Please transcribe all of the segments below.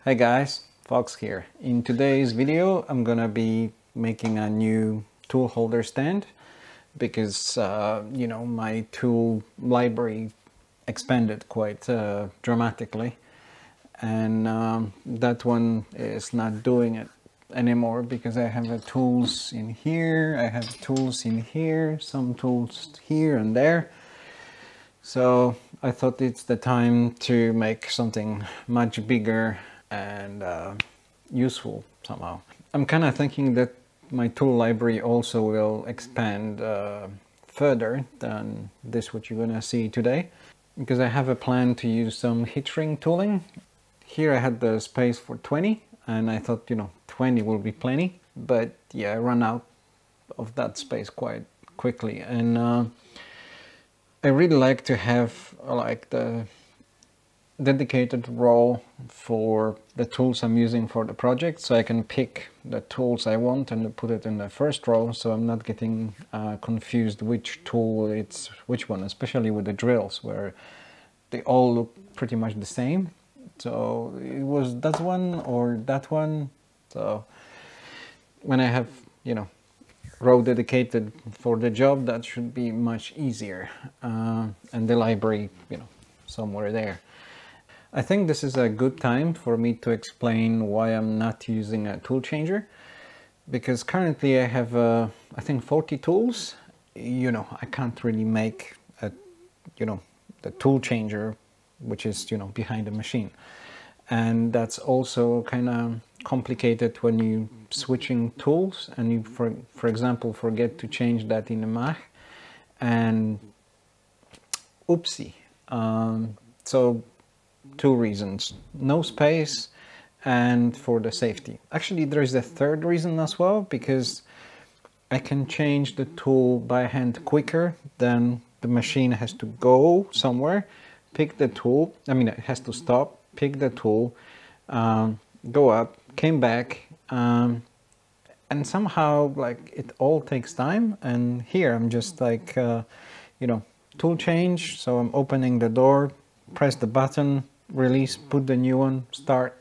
Hey guys, Fox here. In today's video I'm gonna be making a new tool holder stand because my tool library expanded quite dramatically, and that one is not doing it anymore because I have tools in here, I have tools in here, some tools here and there. So I thought it's the time to make something much bigger and useful somehow. I'm kind of thinking that my tool library also will expand further than this what you're gonna see today, because I have a plan to use some heat shrink tooling. Here I had the space for 20 and I thought 20 will be plenty, but yeah, I ran out of that space quite quickly, and I really like to have like the dedicated row for the tools I'm using for the project, so I can pick the tools I want and put it in the first row, so I'm not getting confused which tool it's which one, especially with the drills where they all look pretty much the same. So it was that one or that one. So when I have row dedicated for the job, that should be much easier, and the library somewhere there. I think this is a good time for me to explain why I'm not using a tool changer, because currently I have I think 40 tools. I can't really make a the tool changer which is behind the machine, and that's also kind of complicated when you switching tools and you for example forget to change that in the Mach, and oopsie. So two reasons: no space and for the safety. Actually, there is a third reason as well, because I can change the tool by hand quicker than the machine has to go somewhere, pick the tool, it has to stop, pick the tool, go up, came back, and somehow like it all takes time. And here I'm just like tool change, so I'm opening the door, press the button, release, put the new one, start,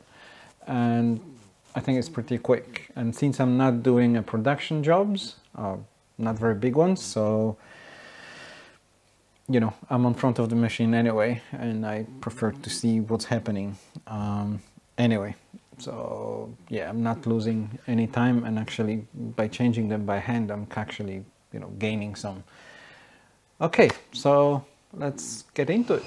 and I think it's pretty quick. And since I'm not doing a production jobs, not very big ones, so I'm in front of the machine anyway, and I prefer to see what's happening anyway. So yeah, I'm not losing any time, and actually by changing them by hand I'm actually gaining some. Okay, so let's get into it.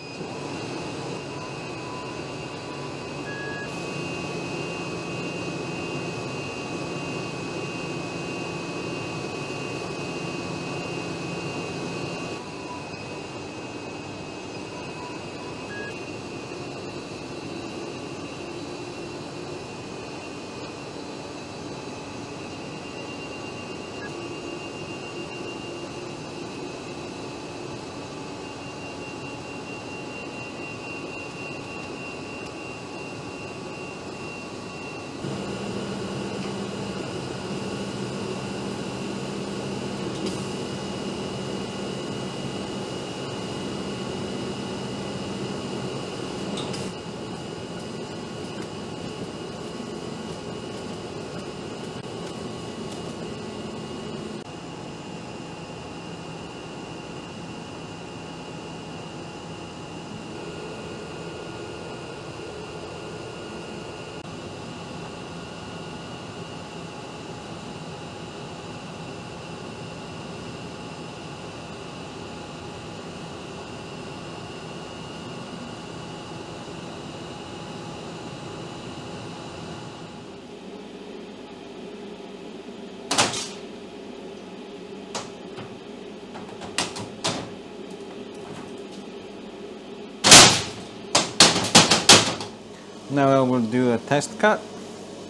Now I will do a test cut,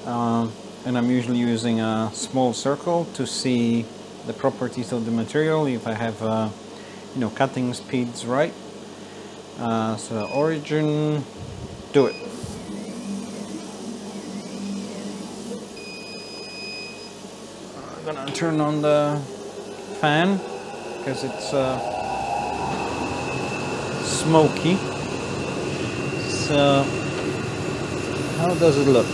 and I'm usually using a small circle to see the properties of the material, if I have cutting speeds right. So origin, do it. I'm gonna turn on the fan because it's smoky. So How does it look?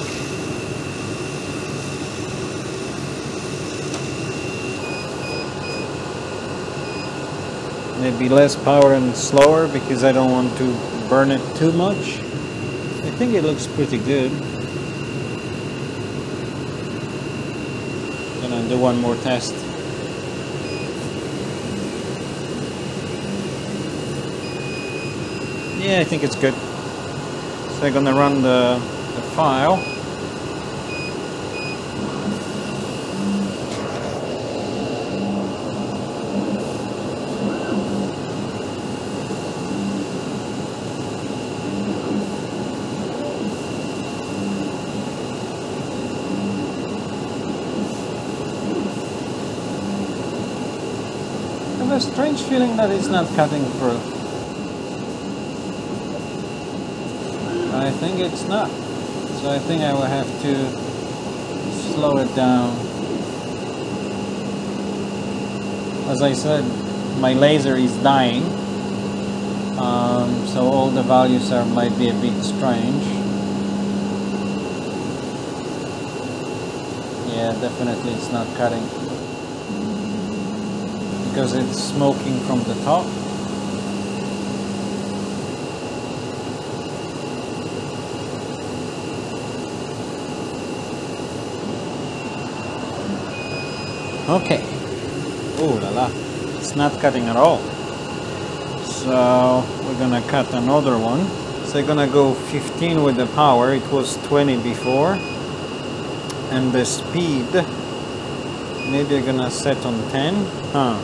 Maybe less power and slower because I don't want to burn it too much. I think it looks pretty good. Gonna do one more test. Yeah, I think it's good. So I'm gonna run the file. I have a strange feeling that it's not cutting through. I think it's not. So I think I will have to slow it down. As I said, my laser is dying. So all the values might be a bit strange. Yeah, definitely it's not cutting. Because it's smoking from the top. Okay. Oh la la. It's not cutting at all. So we're gonna cut another one. So I'm gonna go 15 with the power. It was 20 before. And the speed, maybe I'm gonna set on 10. Huh.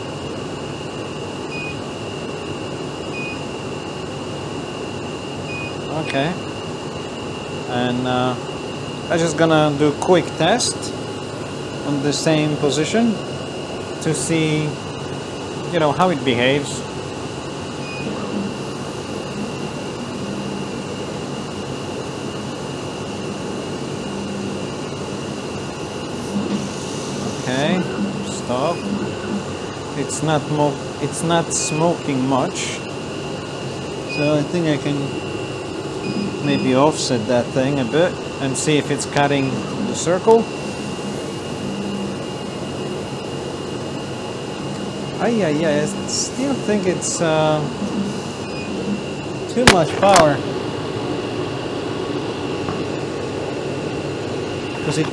Okay. And I'm just gonna do a quick test on the same position to see, you know, how it behaves. Okay, stop. It's not smoking much, so I think I can maybe offset that thing a bit and see if it's cutting the circle. I still think it's too much power, because it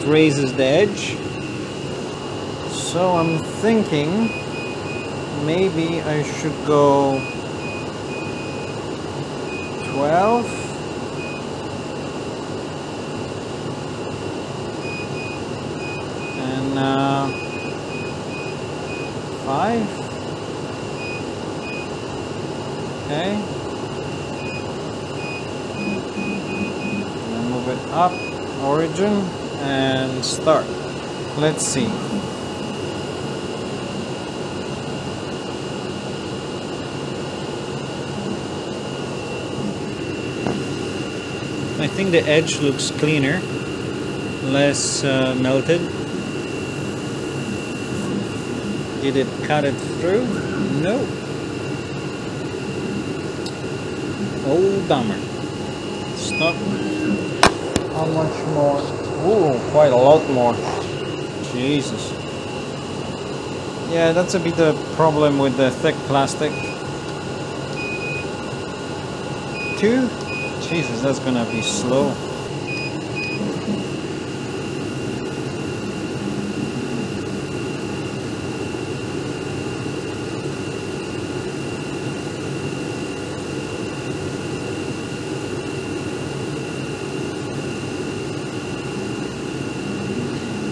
raises the edge. So I'm thinking maybe I should go 12. And 5. Okay. And move it up, origin, and start. Let's see. I think the edge looks cleaner, less melted. Did it cut it through? No. Oh, bummer. Stop. How much more? Ooh, quite a lot more. Jesus. Yeah, that's a bit of a problem with the thick plastic. 2? Jesus, that's gonna be slow.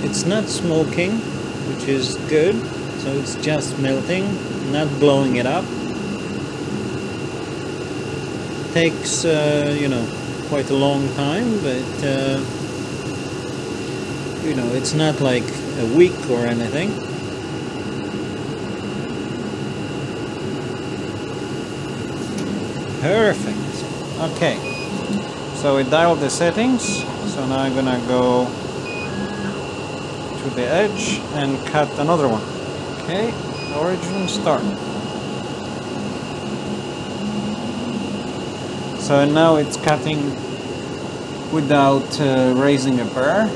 It's not smoking, which is good, so it's just melting, not blowing it up. Takes you know, quite a long time, but you know, it's not like a week or anything. Perfect. Okay, so we dialed the settings, so now I'm gonna go to the edge and cut another one. Okay, origin, start. So now it's cutting without raising a burr.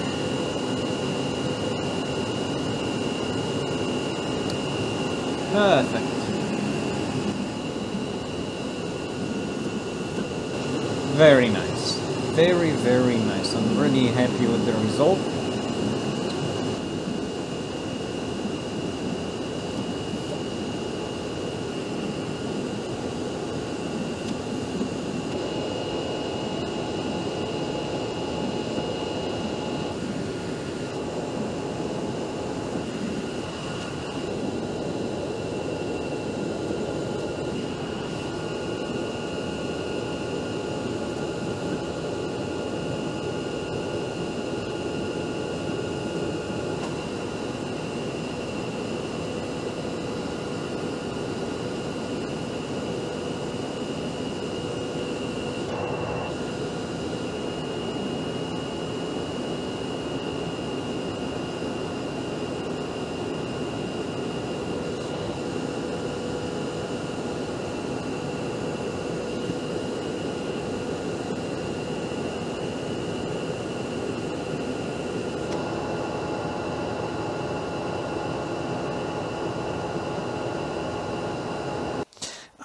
Perfect. Very nice. Very, very nice. I'm really happy with the result.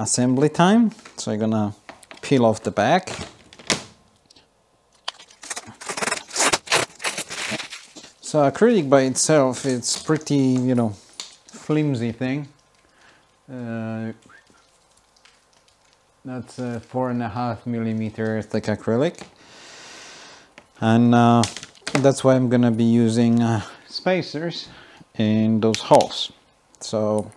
Assembly time. So I'm gonna peel off the back. So acrylic by itself, it's pretty, you know, flimsy thing. That's a 4.5mm thick acrylic, and that's why I'm gonna be using spacers in those holes. So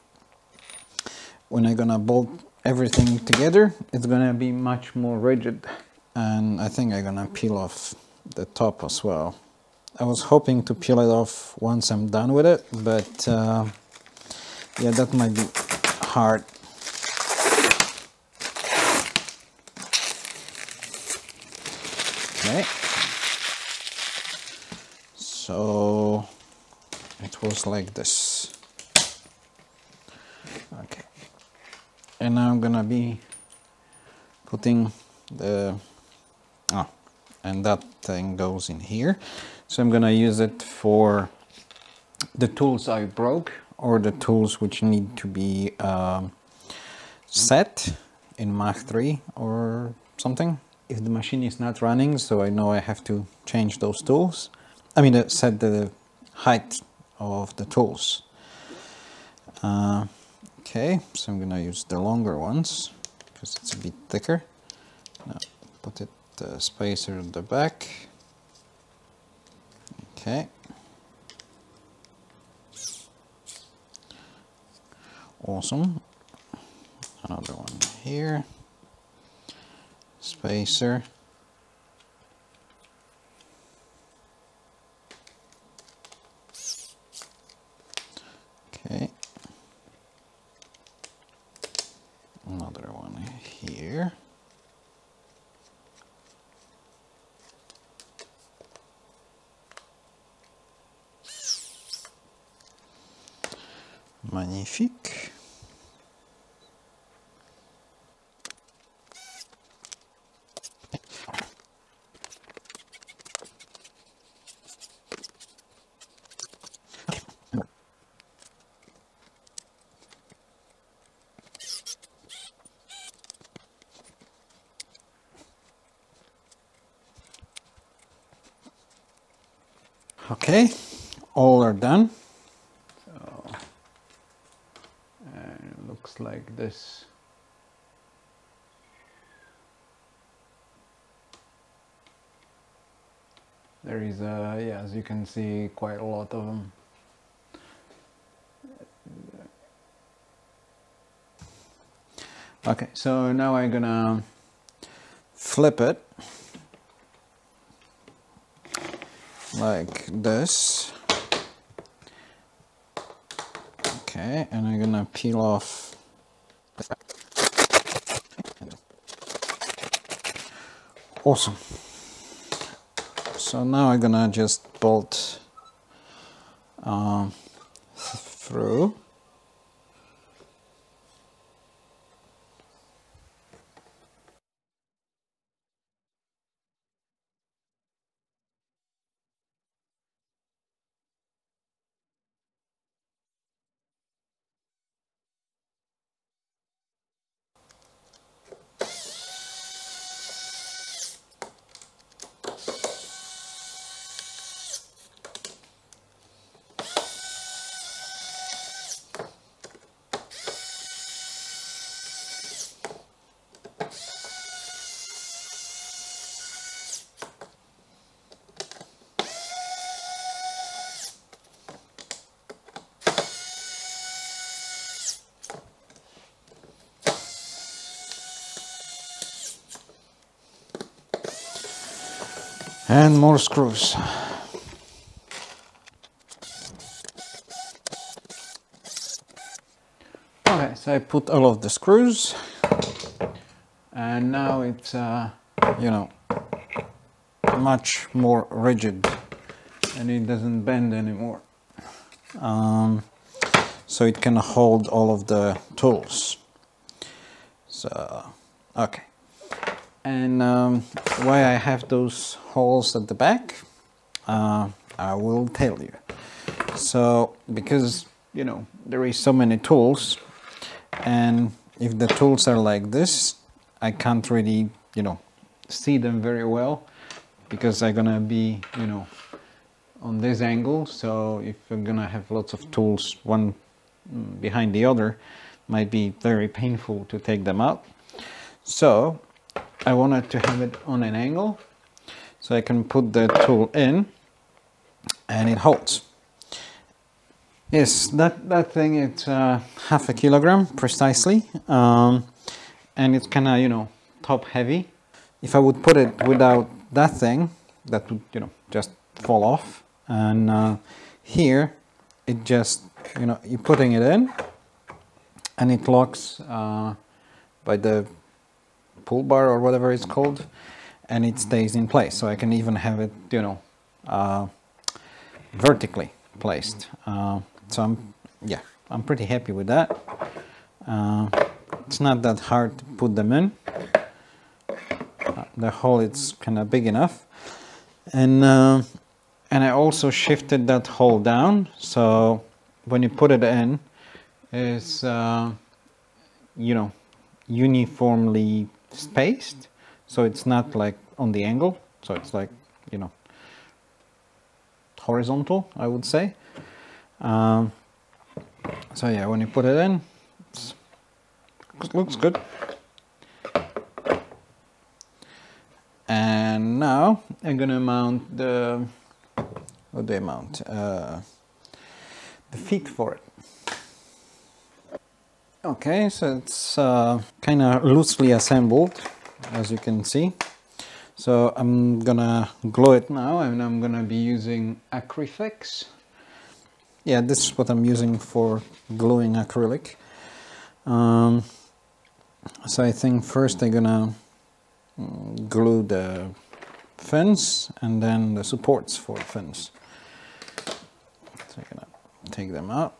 when I'm gonna bolt everything together, it's gonna be much more rigid. And I think I'm gonna peel off the top as well. I was hoping to peel it off once I'm done with it, but yeah, that might be hard. Okay, so it was like this. Okay, and now I'm gonna be putting the and that thing goes in here, so I'm gonna use it for the tools I broke or the tools which need to be set in Mach 3 or something if the machine is not running, so I know I have to change those tools. I mean, set the height of the tools. Okay, so I'm gonna use the longer ones because it's a bit thicker. Now put it spacer at the back. Okay. Awesome. Another one here. Spacer. Okay. Another one here. Magnifique. Okay, all are done. So, and it looks like this. There is yeah, as you can see, quite a lot of them. Okay, so now I'm gonna flip it like this. Okay, and I'm gonna peel off. Awesome. So now I'm gonna just bolt through. And more screws. Okay, so I put all of the screws, and now it's you know, much more rigid and it doesn't bend anymore. So it can hold all of the tools. So okay, and why I have those holes at the back, I will tell you. So because, you know, there is so many tools, and if the tools are like this, I can't really, you know, see them very well, because I'm gonna be, you know, on this angle. So if I'm gonna have lots of tools one behind the other, might be very painful to take them out. So I wanted to have it on an angle so I can put the tool in and it holds. Yes, that thing, it's half a kilogram precisely, and it's kind of, you know, top heavy. If I would put it without that thing, that would, you know, just fall off. And here it just, you know, you're putting it in and it locks by the pull bar or whatever it's called, and it stays in place. So I can even have it, you know, vertically placed. So I'm pretty happy with that. It's not that hard to put them in. The hole is kind of big enough, and I also shifted that hole down, so when you put it in, it's you know, uniformly spaced, so it's not like on the angle, so it's like, you know, horizontal, I would say. So yeah, when you put it in, it looks good. And now I'm gonna mount the, what do I mount? The feet for it. Okay, so it's kind of loosely assembled, as you can see. So I'm gonna glue it now, and I'm gonna be using Acryfix. Yeah, this is what I'm using for gluing acrylic. So I think first I'm gonna glue the fins and then the supports for the fins. So I'm gonna take them out.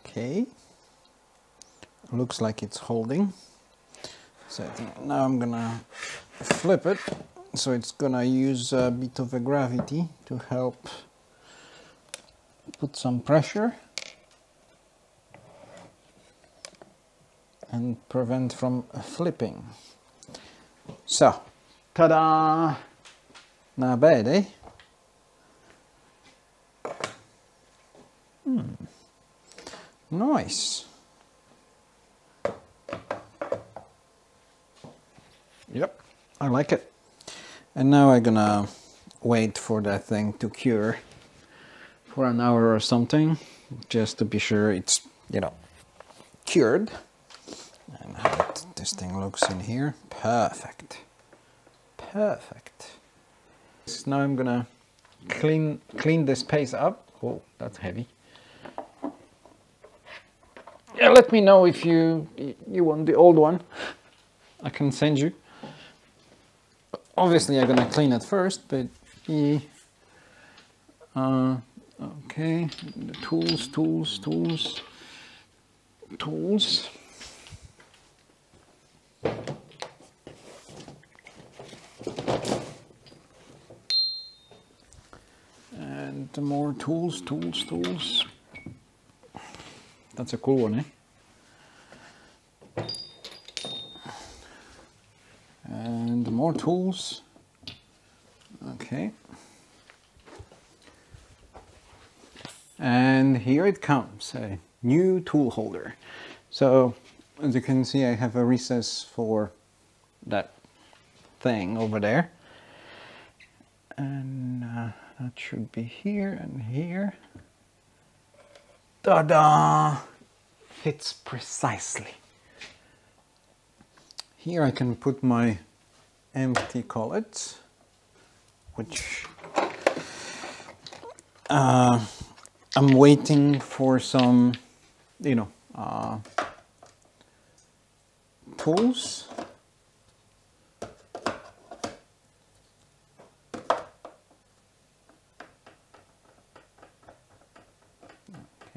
Okay, looks like it's holding. So I think now I'm gonna flip it, so it's gonna use a bit of a gravity to help put some pressure and prevent from flipping. So, ta-da! Not bad, eh? Nice. Yep, I like it. And now I'm gonna wait for that thing to cure for an hour or something, just to be sure it's, you know, cured. And how this thing looks in here. Perfect. Perfect. So now I'm gonna clean this space up. Oh, that's heavy. Yeah, let me know if you want the old one. I can send you. Obviously, I'm gonna clean it first, but yeah. Okay, the tools. And more tools. That's a cool one, eh? And more tools. Okay. And here it comes, a new tool holder. So, as you can see, I have a recess for that thing over there. And that should be here and here. Ta-da! Fits precisely. Here I can put my empty collets, which I'm waiting for some, tools.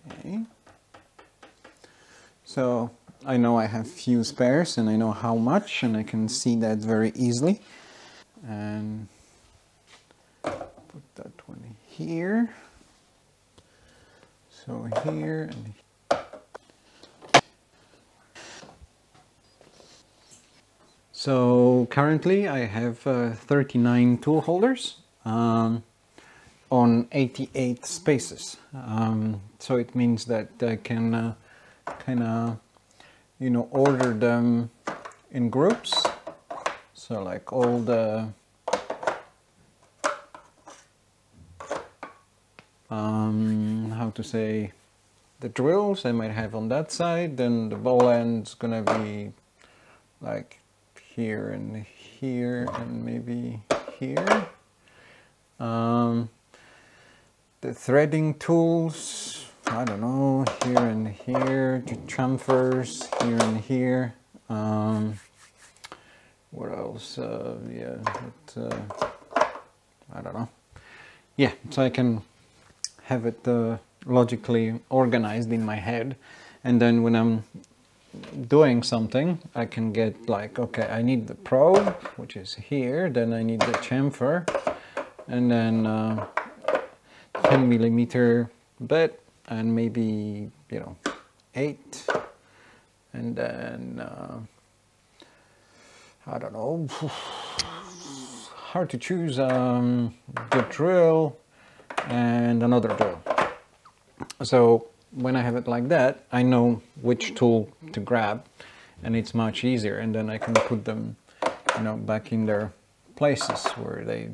Okay. So I know I have few spares and I know how much, and I can see that very easily. And put that one here. So here and so currently I have 39 tool holders on 88 spaces. So it means that I can kind of, order them in groups. So like all the how to say, the drills I might have on that side, then the ball end's gonna be like here and here and maybe here. The threading tools, I don't know, here and here, the chamfers here and here. What else? Yeah, I don't know. Yeah, so I can have it logically organized in my head, and then when I'm doing something I can get like, okay, I need the probe, which is here, then I need the chamfer, and then 10mm bit, and maybe 8, and then I don't know, hard to choose, the drill and another drill. So when I have it like that, I know which tool to grab, and it's much easier, and then I can put them back in their places where they,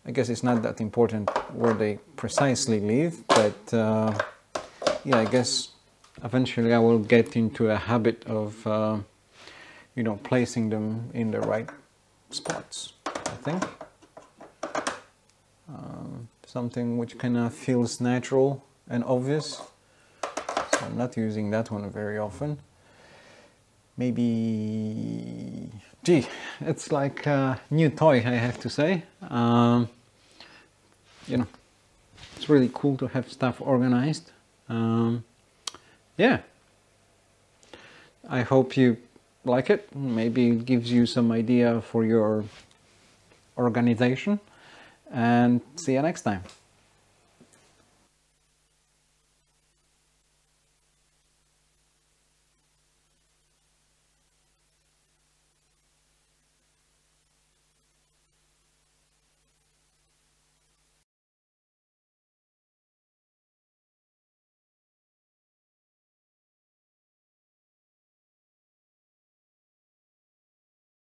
I guess it's not that important where they precisely live, but yeah, I guess eventually I will get into a habit of placing them in the right spots, I think. Something which kind of feels natural and obvious. So I'm not using that one very often. Maybe, gee, it's like a new toy, I have to say. It's really cool to have stuff organized. Yeah, I hope you like it. Maybe it gives you some idea for your organization, and see you next time.